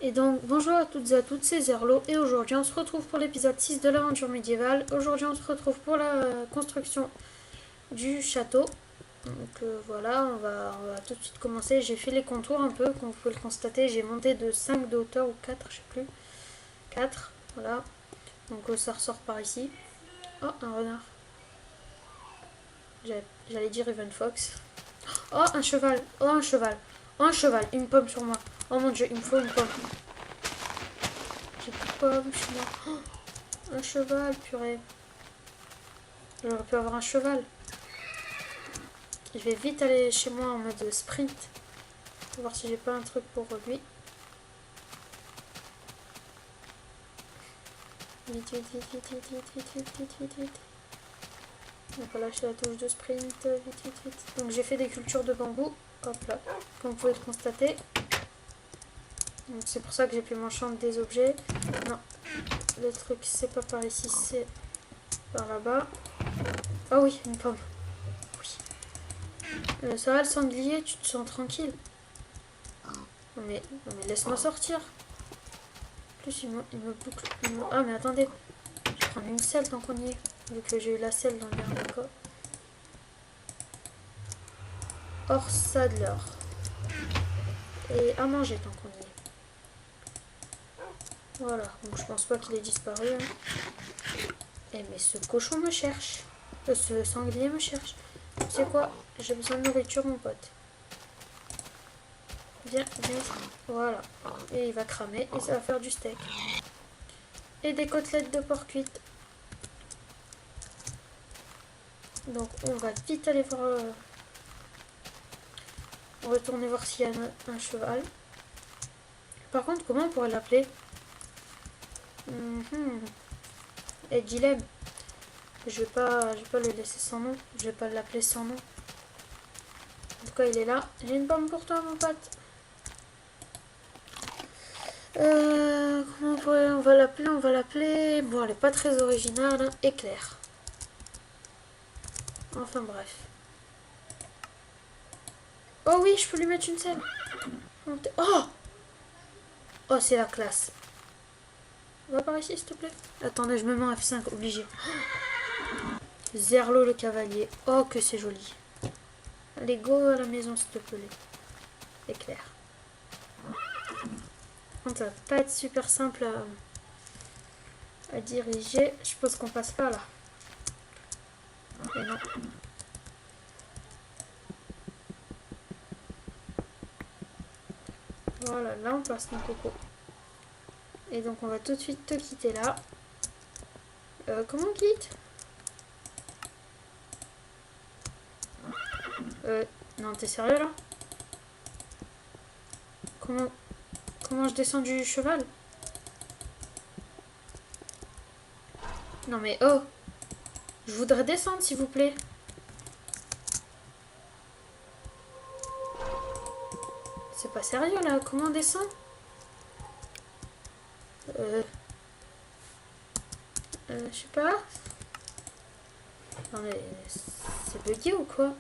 Et donc, bonjour à toutes et à tous, c'est Zerlo, et aujourd'hui on se retrouve pour l'épisode 6 de l'aventure médiévale. Aujourd'hui on se retrouve pour la construction du château. Donc voilà, on va tout de suite commencer. J'ai fait les contours un peu, comme vous pouvez le constater. J'ai monté de 5 de hauteur, ou 4, je sais plus. 4, voilà. Donc ça ressort par ici. Oh, un renard. J'allais dire Raven Fox. Oh, un cheval. Oh, un cheval. Oh, un cheval. Une pomme sur moi. Oh mon dieu, il me faut une pomme. J'ai plus de pomme, je suis mort. Oh, un cheval, purée. J'aurais pu avoir un cheval. Je vais vite aller chez moi en mode sprint. Pour voir si j'ai pas un truc pour lui. Vite, vite, vite, vite, vite, vite, vite, vite, vite, vite, vite. On va lâcher la touche de sprint. Vite, vite, vite. Donc j'ai fait des cultures de bambou. Hop là. Comme vous pouvez le constater. Donc c'est pour ça que j'ai pu m'enchanter des objets. Non. Le truc c'est pas par ici, c'est par là-bas. Ah oui, une pomme. Oui. Ça va le sanglier, tu te sens tranquille. Non mais laisse-moi sortir. En plus il me boucle. Ah mais attendez. Je vais prendre une selle tant qu'on y est. Vu que j'ai eu la selle dans le dernier cas. Or Sadler. Et à manger tant qu'on y est. Voilà. Donc je pense pas qu'il ait disparu. Hein. Eh mais ce cochon me cherche. Ce sanglier me cherche. Tu sais quoi? J'ai besoin de nourriture mon pote. Viens, viens. Voilà. Et il va cramer et ça va faire du steak. Et des côtelettes de porc cuites. Donc on va vite aller voir... retourner voir s'il y a un cheval. Par contre, comment on pourrait l'appeler? Et Dilemme. Je vais pas le laisser sans nom. Je vais pas l'appeler sans nom. En tout cas, il est là. J'ai une pomme pour toi, mon pote. Comment on va l'appeler? On va l'appeler... Bon, elle est pas très originale. Hein. Éclair. Enfin, bref. Oh oui, je peux lui mettre une selle. Oh! Oh, c'est la classe. Va par ici, s'il te plaît. Attendez, je me mets en F5, obligé. Zerlo le cavalier. Oh, que c'est joli. Allez, go à la maison, s'il te plaît. Éclair. Ça va pas être super simple à diriger. Je suppose qu'on passe pas là. Mais non. Voilà, là on passe mon coco. Et donc on va tout de suite te quitter là. Comment on quitte? Non, t'es sérieux là? Comment je descends du cheval? Non mais oh! Je voudrais descendre s'il vous plaît. C'est pas sérieux là, comment on descend? Je sais pas. Non mais c'est bugué ou quoi?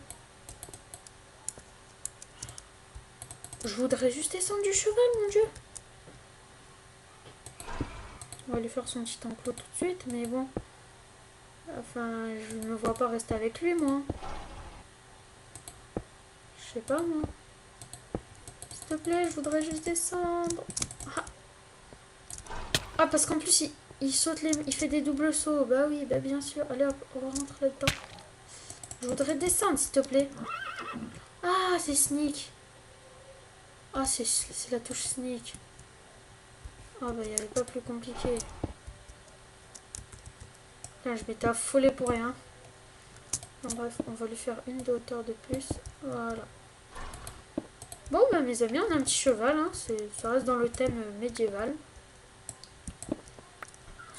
Je voudrais juste descendre du cheval, mon dieu. On va lui faire son petit enclos tout de suite, mais bon. Enfin, je ne me vois pas rester avec lui, moi. Je sais pas, moi. S'il te plaît, je voudrais juste descendre. Ah, parce qu'en plus, il saute il fait des doubles sauts. Bah oui, bah bien sûr. Allez hop, on va rentrer là-dedans. Je voudrais descendre, s'il te plaît. Ah, c'est sneak. Ah, c'est la touche sneak. Ah, bah, il n'y avait pas plus compliqué. Là, je m'étais affolée pour rien. Bon, bref, on va lui faire une de hauteur de plus. Voilà. Bon, bah, mes amis, on a un petit cheval. Hein. Ça reste dans le thème médiéval.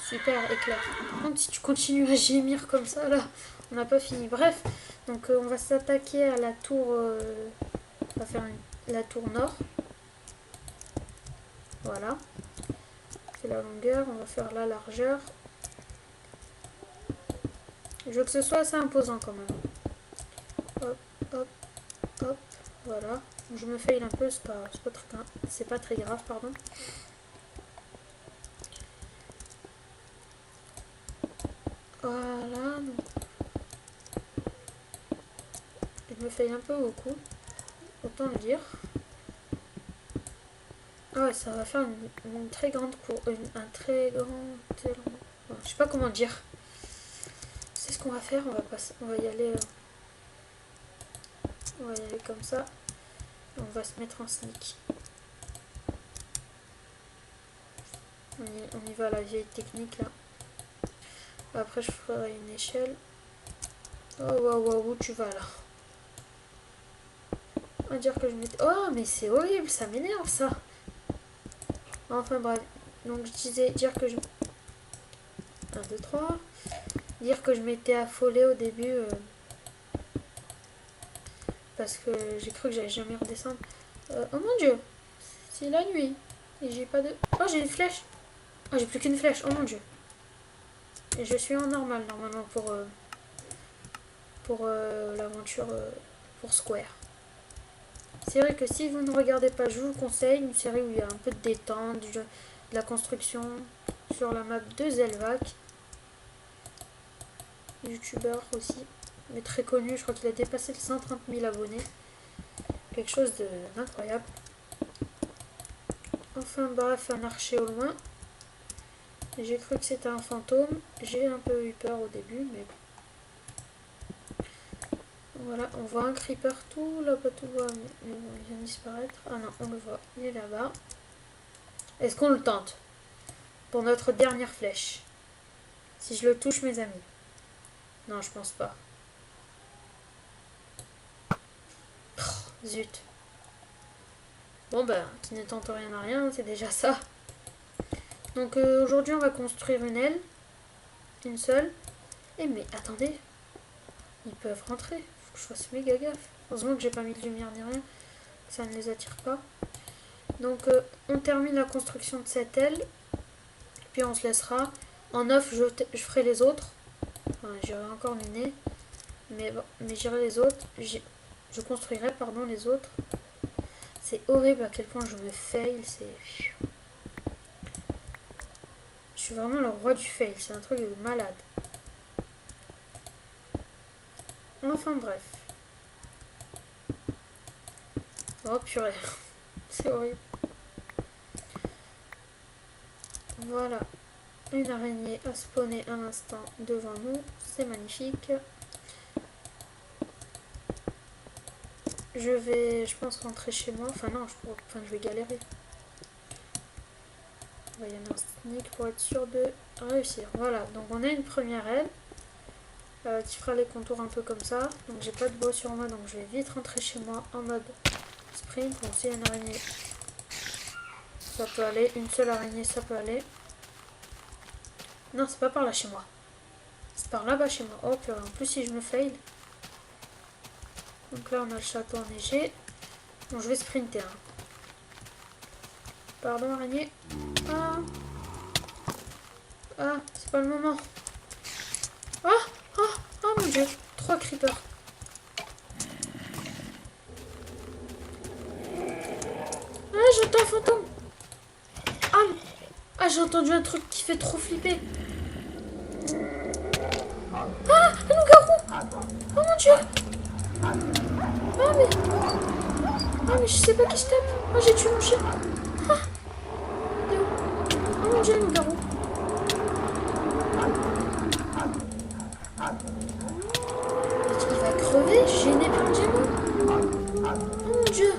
Super, éclair. Par contre, si tu continues à gémir comme ça, là, on n'a pas fini. Bref, donc on va s'attaquer à la tour... on va faire la tour nord. Voilà. C'est la longueur, on va faire la largeur. Je veux que ce soit assez imposant quand même. Hop, hop, hop, voilà. Je me fail un peu, c'est pas très grave, pardon. Voilà. Donc... je me fais un peu beaucoup. Autant le dire. Ah ouais, ça va faire une très grande cour. Un très grand... Bon, je sais pas comment dire. C'est ce qu'on va faire. On va y aller... on va y aller comme ça. On va se mettre en sneak. On y va à la vieille technique là. Après je ferai une échelle. Oh waouh, wow, où tu vas là? On va dire que je mette... Oh mais c'est horrible, ça m'énerve ça. Enfin bref. Donc je disais dire que je... 1, 2, 3. Dire que je m'étais affolée au début. Parce que j'ai cru que j'allais jamais redescendre. Oh mon dieu. C'est la nuit. Et j'ai pas de... Oh j'ai une flèche. Oh j'ai plus qu'une flèche. Oh mon dieu. Et je suis en normal normalement pour l'aventure pour Square. C'est vrai que si vous ne regardez pas, je vous conseille une série où il y a un peu de détente, de la construction sur la map de Zelvac. Youtubeur aussi, mais très connu, je crois qu'il a dépassé les 130 000 abonnés. Quelque chose d'incroyable. Enfin bref, un archer au loin. J'ai cru que c'était un fantôme. J'ai un peu eu peur au début, mais bon. Voilà, on voit un creeper tout là-bas, tout bas, mais bon, il vient de disparaître. Ah non, on le voit, il est là-bas. Est-ce qu'on le tente pour notre dernière flèche? Si je le touche, mes amis. Non, je pense pas. Oh, zut. Bon ben, qui ne tente rien à rien, c'est déjà ça. Donc aujourd'hui, on va construire une aile. Une seule. Et mais attendez, ils peuvent rentrer. Faut que je fasse méga gaffe. Heureusement que j'ai pas mis de lumière ni rien. Que ça ne les attire pas. Donc on termine la construction de cette aile. Puis on se laissera. En off, je ferai les autres. Enfin, j'irai encore miner. Mais bon, mais j'irai les autres. Je construirai, pardon, les autres. C'est horrible à quel point je me fail. Je suis vraiment le roi du fail. C'est un truc de malade. Enfin bref. Oh purée. C'est horrible. Voilà. Une araignée a spawné un instant devant nous. C'est magnifique. Je vais, je pense, rentrer chez moi. Enfin non, je vais galérer. On va y aller en sneak pour être sûr de réussir. Voilà, donc on a une première aile qui fera les contours un peu comme ça. Donc j'ai pas de bois sur moi, donc je vais vite rentrer chez moi en mode sprint. Bon, s'il y a une araignée, ça peut aller. Une seule araignée, ça peut aller. Non, c'est pas par là chez moi. C'est par là-bas chez moi. Oh purée, en plus si je me fail. Donc là on a le château enneigé. Bon, je vais sprinter. Hein. Pardon araignée. Ah, ah, c'est pas le moment. Ah, ah, oh mon dieu. 3 creepers. Ah, j'entends un fantôme. Ah, ah j'ai entendu un truc qui fait trop flipper. Ah, un loup-garou. Oh mon dieu. Ah mais je sais pas qui se tape. Ah, j'ai tué mon chien. Ah, il est où? Oh mon dieu, un loup-garou. Il va crever. J'ai une épée en diamant. Oh mon dieu.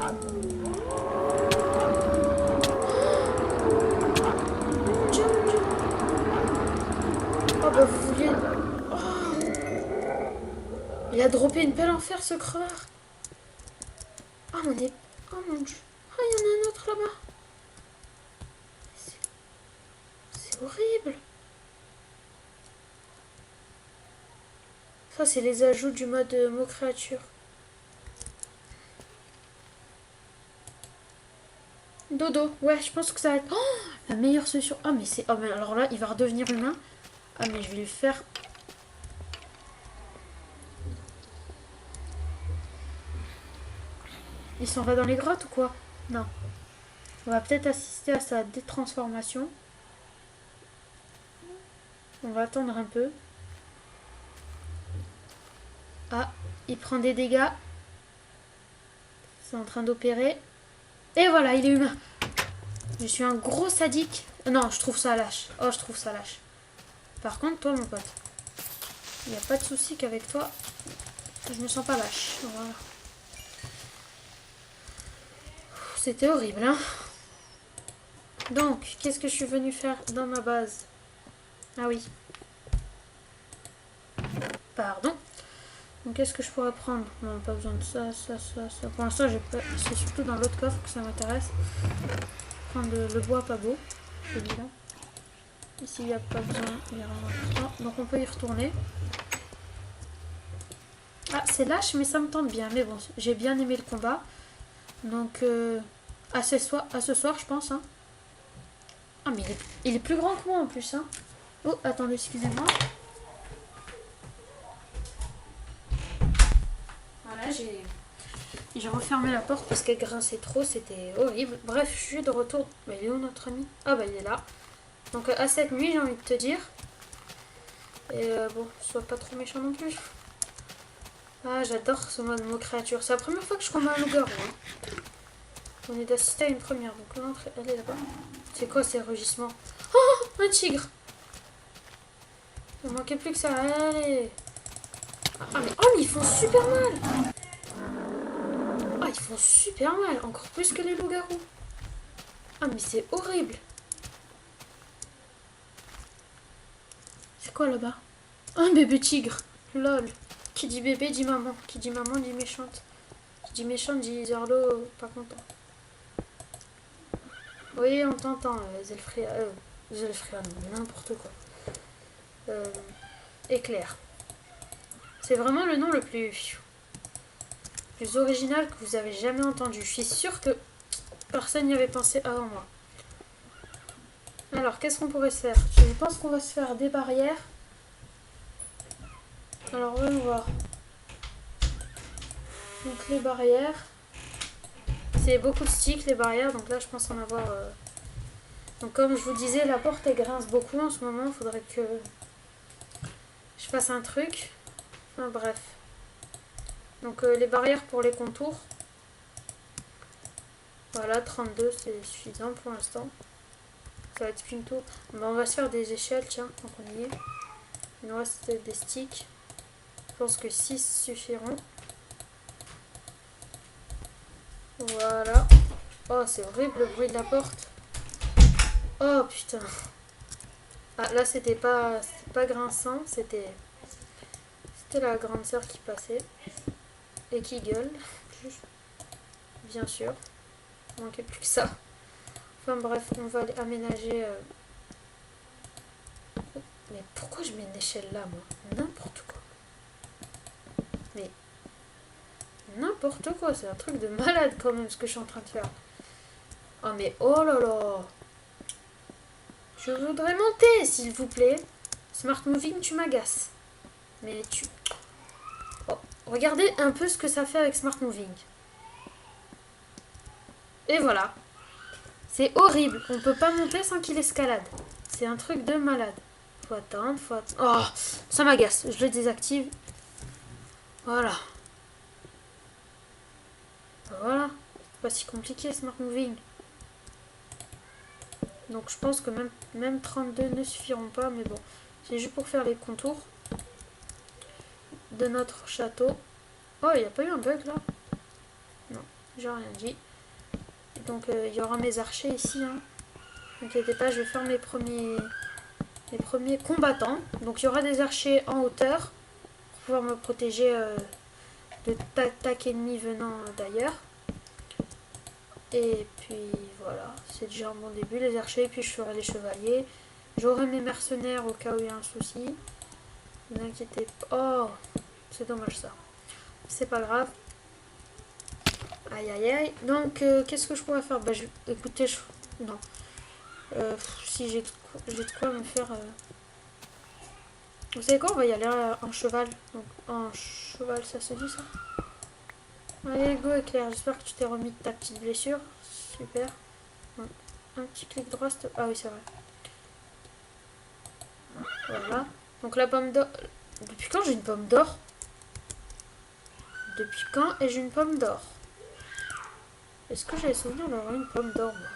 Oh bah vous vouliez... Oh. Il a droppé une pelle en fer ce crevard. Oh mon dieu. Oh mon dieu. Oh il y en a un autre là-bas. C'est horrible. Ça c'est les ajouts du mode mot créature. Dodo. Ouais je pense que ça va être... Oh, la meilleure solution. Ah mais c'est... Oh mais alors là il va redevenir humain. Ah mais je vais lui faire... Il s'en va dans les grottes ou quoi? Non. On va peut-être assister à sa détransformation. On va attendre un peu. Ah, il prend des dégâts. C'est en train d'opérer. Et voilà, il est humain. Je suis un gros sadique. Non, je trouve ça lâche. Oh, je trouve ça lâche. Par contre, toi, mon pote, il n'y a pas de souci qu'avec toi, je me sens pas lâche. Voilà. C'était horrible, hein. Donc, qu'est-ce que je suis venue faire dans ma base? Ah oui. Pardon. Donc, qu'est-ce que je pourrais prendre? Non, pas besoin de ça, ça, ça, ça. Pour l'instant, c'est surtout dans l'autre coffre que ça m'intéresse. Prendre le bois pas beau. C'est évident. Ici, il n'y a pas besoin, il n'y a rien d'important. Donc, on peut y retourner. Ah, c'est lâche, mais ça me tente bien. Mais bon, j'ai bien aimé le combat. Donc, à ce soir, je pense. Hein. Ah, mais il est plus grand que moi en plus. Hein. Oh, attendez, excusez-moi. Voilà, j'ai refermé la porte parce qu'elle grinçait trop. C'était horrible. Bref, je suis de retour. Bah, il est où notre ami? Ah, bah, il est là. Donc, à cette nuit, j'ai envie de te dire. Et bon, sois pas trop méchant non plus. Ah, j'adore ce mode mot créature. C'est la première fois que je combats un loup-garou. Hein. On est d'assister à une première. Donc l'entrée, elle est là-bas. C'est quoi ces rugissements? Oh, un tigre. Il manquait plus que ça. Allez. Ah, mais, oh, mais ils font super mal. Ah, ils font super mal. Encore plus que les loups-garous. Ah, mais c'est horrible. C'est quoi là-bas? Un bébé tigre. Lol. Qui dit bébé dit maman. Qui dit maman dit méchante. Qui dit méchante dit Zerlo pas content. Oui, on t'entend, Zelfria. Zelfria, non, n'importe quoi. Éclair. C'est vraiment le nom le plus original que vous avez jamais entendu. Je suis sûre que personne n'y avait pensé avant moi. Alors, qu'est-ce qu'on pourrait se faire? Je pense qu'on va se faire des barrières. Alors, voyons voir. Donc, les barrières. C'est beaucoup de sticks, les barrières. Donc là, je pense en avoir... Donc, comme je vous disais, la porte, elle grince beaucoup en ce moment. Il faudrait que je fasse un truc. Enfin, bref. Donc, les barrières pour les contours. Voilà, 32, c'est suffisant pour l'instant. Ça va être plutôt... Bon, on va se faire des échelles, tiens, tant qu'on y est. Il nous reste des sticks. Je pense que 6 suffiront. Voilà. Oh, c'est horrible le bruit de la porte. Oh, putain. Ah, là, c'était pas grinçant. C'était la grande sœur qui passait. Et qui gueule. Bien sûr. Il manquait plus que ça. Enfin, bref, on va aménager... Mais pourquoi je mets une échelle là, moi? N'importe quoi. Mais... N'importe quoi, c'est un truc de malade quand même ce que je suis en train de faire. Oh mais oh là là. Je voudrais monter, s'il vous plaît. Smart Moving, tu m'agaces. Mais tu... Oh, regardez un peu ce que ça fait avec Smart Moving. Et voilà. C'est horrible. On peut pas monter sans qu'il escalade. C'est un truc de malade. Faut attendre, faut attendre. Oh, ça m'agace. Je le désactive. Voilà. Voilà. C'est pas si compliqué, Smart Moving. Donc je pense que même 32 ne suffiront pas, mais bon. C'est juste pour faire les contours de notre château. Oh, il n'y a pas eu un bug là? Non, j'ai rien dit. Et donc il y aura mes archers ici. Hein. Ne t'inquiétez pas, je vais faire mes premiers combattants. Donc il y aura des archers en hauteur pour pouvoir me protéger de d'attaques ennemies venant d'ailleurs. Et puis voilà, c'est déjà un bon début, les archers, puis je ferai les chevaliers. J'aurai mes mercenaires au cas où il y a un souci. Ne vous inquiétez pas. Oh, c'est dommage ça. C'est pas grave. Aïe aïe aïe. Donc, qu'est-ce que je pourrais faire? Bah, écoutez, non. Si j'ai de quoi me faire... Vous savez quoi? On va y aller en cheval. Donc, en cheval, ça se dit ça? Allez, go Éclair. J'espère que tu t'es remis de ta petite blessure. Super. Un petit clic droit. Ah oui, c'est vrai. Voilà. Donc la pomme d'or... Depuis quand j'ai une pomme d'or? Depuis quand ai-je une pomme d'or? Est-ce que j'avais souvenir d'avoir une pomme d'or, moi?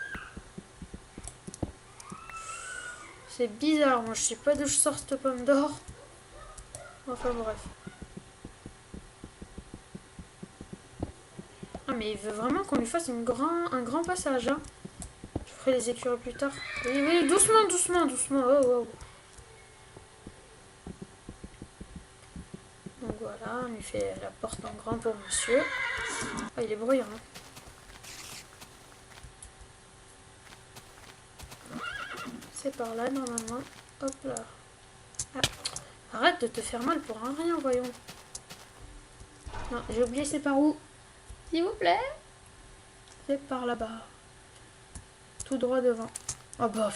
C'est bizarre, moi je sais pas d'où je sors cette pomme d'or. Enfin bref. Ah mais il veut vraiment qu'on lui fasse un grand passage, hein. Je ferai les écureuils plus tard. Oui, oui, doucement, doucement, doucement. Oh, oh. Donc voilà, on lui fait la porte en grand pour monsieur. Ah, il est bruyant, hein. C'est par là, normalement. Hop là. Ah. Arrête de te faire mal pour un rien, voyons. Non, j'ai oublié c'est par où. S'il vous plaît. C'est par là-bas. Tout droit devant. Oh bah.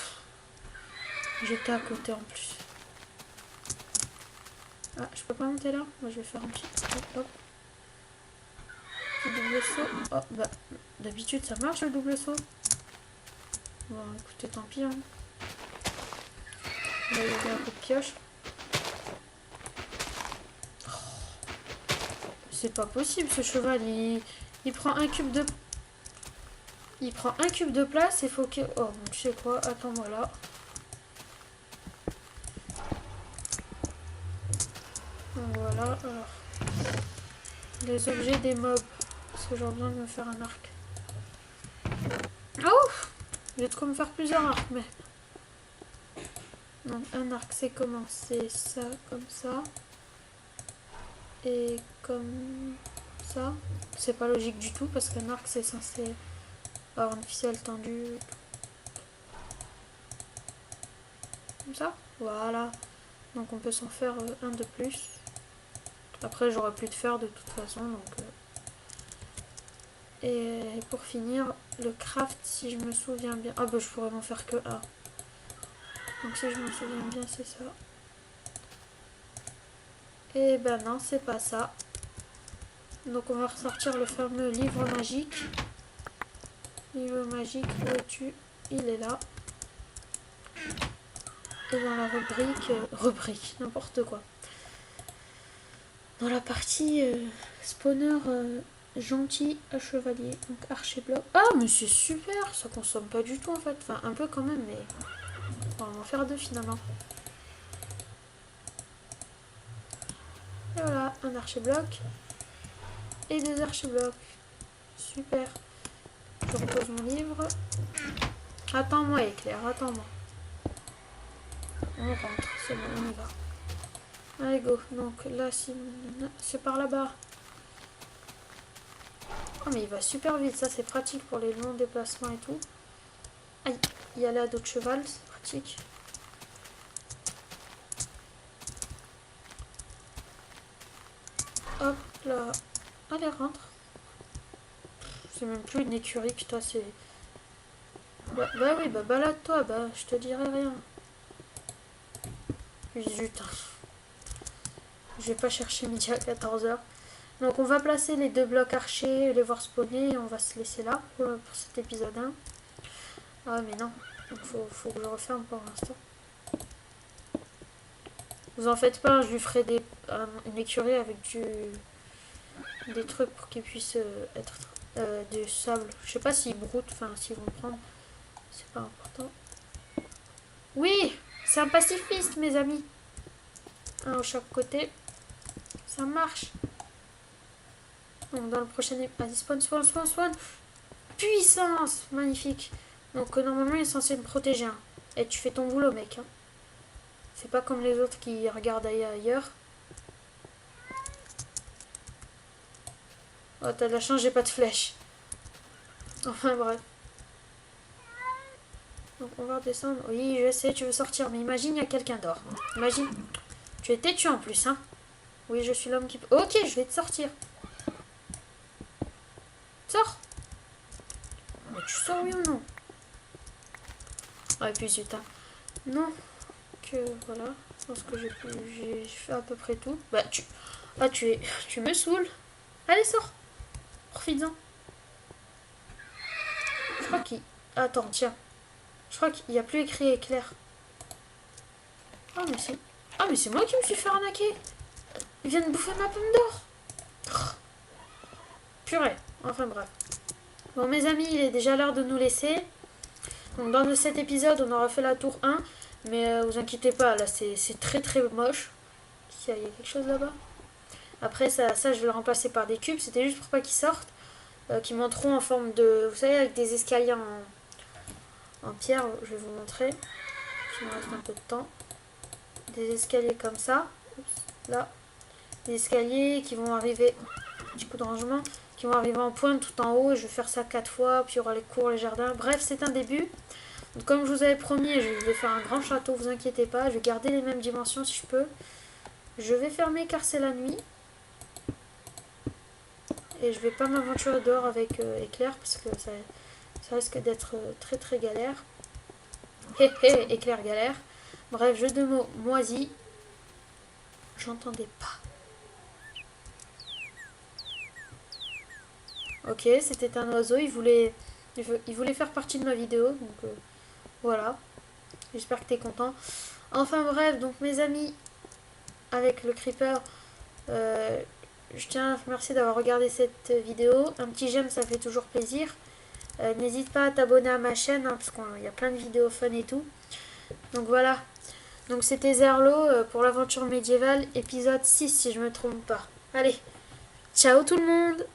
J'étais à côté en plus. Ah, je peux pas monter là? Moi je vais faire un petit. Hop, hop. Petit double saut. Oh bah. D'habitude ça marche le double saut. Bon écoutez, tant pis, hein. On va y aller un coup de pioche. Oh. C'est pas possible ce cheval. Il prend un cube de. Il prend un cube de place et faut que. Oh bon, tu sais quoi? Attends-moi là. Voilà, alors. Les objets des mobs. Parce que j'ai besoin de me faire un arc. Oh! Je vais de quoi me faire plusieurs arcs, mais. Donc, un arc, c'est comment? C'est ça, comme ça. Et comme ça. C'est pas logique du tout, parce qu'un arc, c'est censé avoir une ficelle tendue. Comme ça. Voilà. Donc, on peut s'en faire un de plus. Après, j'aurai plus de fer de toute façon, donc. Et pour finir, le craft, si je me souviens bien. Ah bah je pourrais m'en faire que un. Donc si je me souviens bien, c'est ça. Et ben non, c'est pas ça. Donc on va ressortir le fameux livre magique. Livre magique, où es-tu? Il est là. Et dans la rubrique, n'importe quoi. Dans la partie spawner gentil à chevalier, donc archer-bloc. Ah mais c'est super, ça consomme pas du tout en fait. Enfin un peu quand même, mais on va en faire deux finalement. Et voilà, un archer-bloc et deux archer-blocs. Super. Je repose mon livre. Attends-moi Éclair, attends-moi. On rentre, c'est bon, on y va. Allez go, donc là c'est par là-bas. Oh mais il va super vite, ça c'est pratique pour les longs déplacements et tout. Aïe, il y a là d'autres chevals, c'est pratique. Hop là, allez rentre. C'est même plus une écurie que toi, c'est... Bah oui, bah balade-toi, bah je te dirai rien. Zut. Je vais pas chercher midi à 14h. Donc on va placer les deux blocs archers, les voir spawner, et on va se laisser là pour cet épisode 1. Ah mais non, donc faut que je referme pour l'instant. Vous en faites pas, je lui ferai une écurie avec des trucs pour qu'il puisse être du sable. Je sais pas s'ils broutent, enfin s'ils vont prendre, c'est pas important. Oui, c'est un pacifiste mes amis. Un de chaque côté, ça marche. Donc dans le prochain épisode, spawn. Puissance, magnifique. Donc normalement il est censé me protéger. Hein. Et tu fais ton boulot mec. Hein. C'est pas comme les autres qui regardent ailleurs. Oh t'as de la chance, j'ai pas de flèche. Enfin bref. Donc on va redescendre. Oui je sais, tu veux sortir. Mais imagine il y a quelqu'un dehors. Imagine. Tu es têtu en plus hein. Oui je suis l'homme qui... Ok je vais te sortir. Sors. Mais tu sors oui ou non? Ouais puis putain. Non. Que voilà. Je pense que j'ai fait à peu près tout. Bah tu... Ah tu me saoules. Allez sors. Profites-en. Je crois qu'il... Attends tiens. Je crois qu'il n'y a plus écrit éclair. Ah mais c'est... Ah mais c'est moi qui me suis fait arnaquer. Ils viennent bouffer ma pomme d'or. Purée. Enfin bref. Bon mes amis, il est déjà l'heure de nous laisser. Donc dans cet épisode, on aura fait la tour 1. Mais vous inquiétez pas, là c'est très très moche. Il y a quelque chose là-bas. Après ça je vais le remplacer par des cubes. C'était juste pour pas qu'ils sortent. Qui monteront en forme de... Vous savez, avec des escaliers en pierre. Je vais vous montrer. Il me reste un peu de temps. Des escaliers comme ça. Oups, là. Des escaliers qui vont arriver... Petit coup de rangement. Qui vont arriver en pointe tout en haut. Et je vais faire ça 4 fois. Puis il y aura les cours, les jardins. Bref, c'est un début. Donc, comme je vous avais promis, je vais faire un grand château. Vous inquiétez pas. Je vais garder les mêmes dimensions si je peux. Je vais fermer car c'est la nuit. Et je vais pas m'aventurer dehors avec Éclair. Parce que ça risque d'être très très galère. Hé hé, Éclair galère. Bref, jeu de mots moisi. J'entendais pas. Ok, c'était un oiseau. Il voulait faire partie de ma vidéo. Donc voilà. J'espère que t'es content. Enfin bref, donc mes amis, avec le creeper, je tiens à vous remercier d'avoir regardé cette vidéo. Un petit j'aime, ça fait toujours plaisir. N'hésite pas à t'abonner à ma chaîne, hein, parce qu'il y a plein de vidéos fun et tout. Donc voilà. Donc c'était Zerlo pour l'aventure médiévale, épisode 6 si je me trompe pas. Allez, ciao tout le monde!